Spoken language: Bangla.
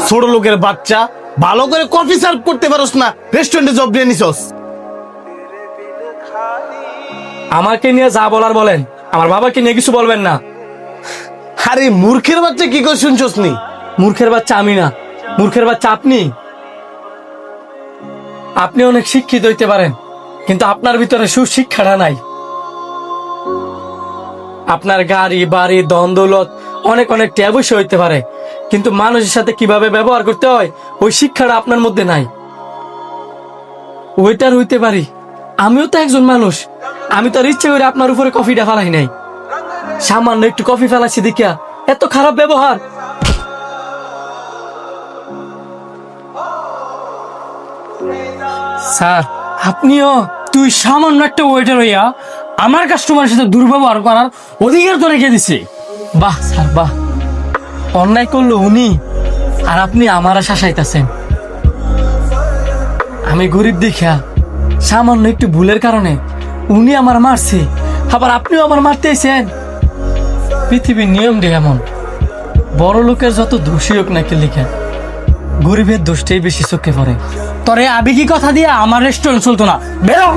ছোট লোকের বাচ্চা, ভালো করে কফি সার্ভ করতে পারোস না, রেস্টুরেন্টে জব দিয়ে নিছস। আমাকে নিয়ে যা বলার বলেন, আমার বাবাকে নিয়ে কিছু বলবেন না। আরে মূর্খের বাচ্চা কি করে শুনছস নি? মূর্খের বাচ্চা আমি না, মূর্খের বাচ্চা আপনি। আপনি অনেক শিক্ষিত হইতে পারেন, কিন্তু আপনার ভিতরে সুশিক্ষাটা নাই। আপনার গাড়ি বাড়ি ধন দৌলত অনেক অনেক অবশ্য হইতে পারে, কিন্তু মানুষের সাথে কিভাবে ব্যবহার করতে হয় ওই শিক্ষাটা আপনার মধ্যে নাই। ওইটার হইতে পারি, আমিও তো একজন মানুষ। আমি তো আর ইচ্ছে করে আপনার উপরে কফিটা ফেলাই নাই, সামান্য একটু কফি ফেলাচ্ছি দেখিয়া এত খারাপ ব্যবহার। স্যার আপনিও, তুই সামান্য একটা ওয়েটার হইয়া আমার কাস্টমারের সাথে দুর্ব্যবহার করার অধিকার তো রেখে দিছি। বাহ স্যার বাহ, অন্যায় করলো উনি আর আপনি আমার শাসাইতেছেন। আমি গরিব দেখিয়া সামান্য একটু ভুলের কারণে উনি আমার মারছে, আবার আপনিও আমার মারতেছেন। পৃথিবীর নিয়ম রে এমন, বড় লোকের যত দোষী হোক নাকি লিখে, গরিবের দোষটাই বেশি চোখে পড়ে। তোরে আবেগী কথা দিয়ে আমার রেস্টুরেন্ট চলতো না, বেরো।